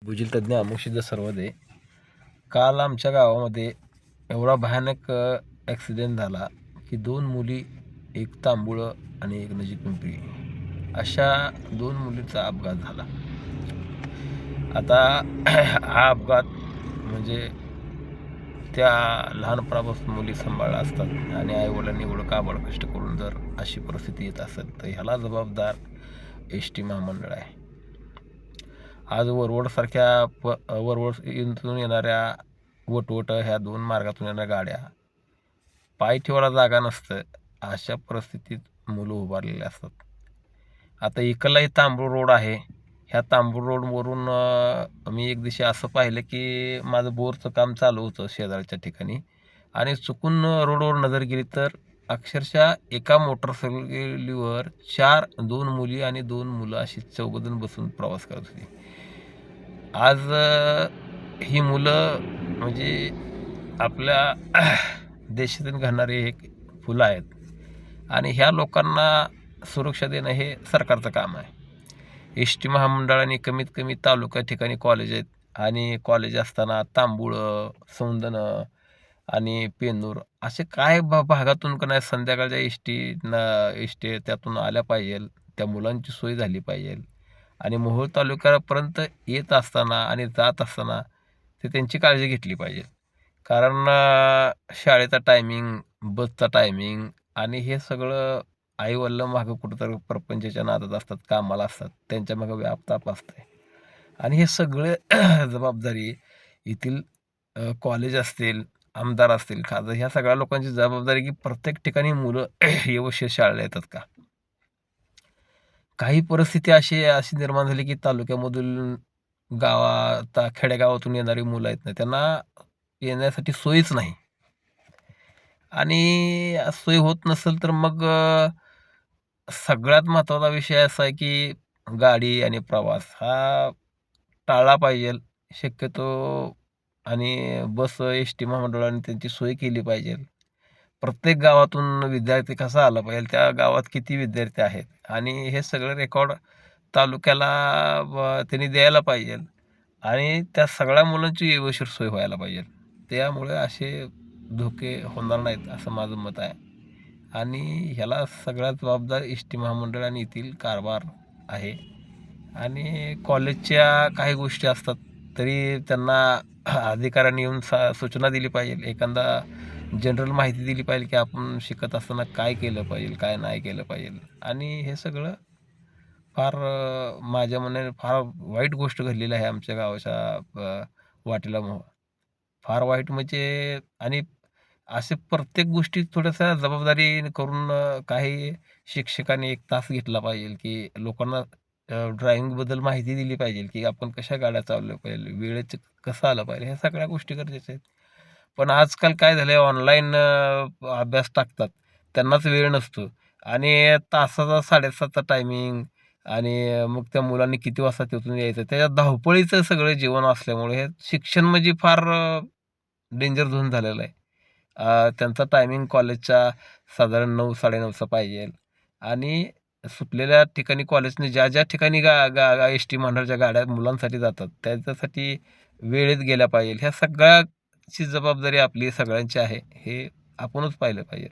भूजल तज्ज्ञ अमोक्षित सर्वदे. काल आमच्या गावामध्ये एवढा भयानक ॲक्सिडेंट झाला की 2 मुली, एक तांबुळं आणि एक नजीक पिंपरी, अशा 2 मुलींचा अपघात झाला. आता हा अपघात म्हणजे त्या लहानपणापासून मुली सांभाळल्या असतात आणि आईवडिलांनी एवढं काबाड कष्ट करून जर अशी परिस्थिती येत असेल तर ह्याला जबाबदार एस टी महामंडळ आहे. आज वरवडसारख्या वरवड इथून येणाऱ्या वटवट ह्या 2 मार्गातून येणाऱ्या गाड्या पाय ठेवायला जागा नसतं, अशा परिस्थितीत मुलं उभारलेली असतात. आता इकडलाही तांबूळ रोड आहे. ह्या तांबूळ रोडवरून मी एक दिवशी असं पाहिलं की माझं बोरचं काम चालू होतं शेजारच्या ठिकाणी आणि चुकून रोडवर नजर गेली तर अक्षरशः एका मोटरसायकलीवर 2 मुली आणि 2 मुलं अशी चौघजण बसून प्रवास करत होती. आज ही मुलं म्हणजे आपल्या देशातून घडणारी एक फुलं आहेत आणि ह्या लोकांना सुरक्षा देणं हे सरकारचं काम आहे. एस टी महामंडळाने कमीत कमी तालुका ठिकाणी कॉलेज आहेत आणि कॉलेज असताना तांबुळं, सौंदनं आणि पेनूर असे काय भागातून का नाही संध्याकाळच्या एस टी त्यातून आल्या पाहिजेल. त्या मुलांची सोय झाली पाहिजे आणि मोहोळ तालुक्यापर्यंत येत असताना आणि जात असताना ते त्यांची काळजी घेतली पाहिजे. कारण शाळेचा टायमिंग, बसचा टायमिंग आणि हे सगळं आई-वडिलां मागं कुठेतरी प्रपंचाच्या नादात असतात, कामाला असतात. त्यांच्या मागं व्याप-ताप असते आणि हे सगळे जबाबदारी येथील कॉलेज असतील, आमदार असतील, खासदार ह्या सगळ्या लोकांची जबाबदारी की प्रत्येक ठिकाणी मुलं व्यवस्थित शाळेला येतात का? काही परिस्थिती अशी निर्माण झाली की तालुक्यामधून खेडेगावातून येणारी मुलं आहेत ना, त्यांना येण्यासाठी सोयच नाही आणि सोय होत नसेल तर मग सगळ्यात महत्त्वाचा विषय असा आहे की गाडी आणि प्रवास हा टाळला पाहिजे शक्यतो आणि एस टी महामंडळाने त्यांची सोय केली पाहिजे. प्रत्येक गावातून विद्यार्थी कसा आला पाहिजे, त्या गावात किती विद्यार्थी आहेत आणि हे सगळं रेकॉर्ड तालुक्याला त्यांनी द्यायला पाहिजे आणि त्या सगळ्या मुलांची व्यवस्थित सोय व्हायला पाहिजे. त्यामुळे असे धोके होणार नाहीत असं माझं मत आहे आणि ह्याला सगळ्यात जबाबदार एस टी महामंडळ आणि येथील कारभार आहे आणि कॉलेजच्या काही गोष्टी असतात तरी त्यांना अधिकाऱ्यांनी येऊन सूचना दिली पाहिजे. एखादा जनरल माहिती दिली पाहिजे की आपण शिकत असताना काय केलं पाहिजे, काय नाही केलं पाहिजे आणि हे सगळं फार माझ्या मनाने फार वाईट गोष्ट घडलेली आहे आमच्या गावाच्या वाटेला. फार वाईट म्हणजे आणि असे प्रत्येक गोष्टी थोड्याशा जबाबदारी करून काही शिक्षकांनी 1 तास घेतला पाहिजे की लोकांना ड्रायव्हिंगबद्दल माहिती दिली पाहिजे की आपण कशा गाड्या चालवल्या पाहिजे, वेळेचं कसं आलं पाहिजे, ह्या सगळ्या गोष्टी गरजेच्या आहेत. पण आजकाल काय झालंय ऑनलाईन अभ्यास टाकतात. त्यांनाच वेळ नसतो आणि तासाचा 7:30चा टायमिंग आणि मग त्या मुलांनी किती वाजता तिथून यायचं. त्याच्यात धावपळीचं सगळं जीवन असल्यामुळे हे शिक्षण म्हणजे फार डेंजर झोन झालेला आहे. त्यांचा टायमिंग कॉलेजचा साधारण 9-9:30चा पाहिजे आणि सुटलेल्या ठिकाणी कॉलेजने ज्या ठिकाणी एस टी महामंडळाच्या गाड्या मुलांसाठी जातात, त्याच्यासाठी वेळेत गेल्या पाहिजे. ह्या सगळ्याची जबाबदारी आपली सगळ्यांची आहे. हे आपणच पाहिलं पाहिजे.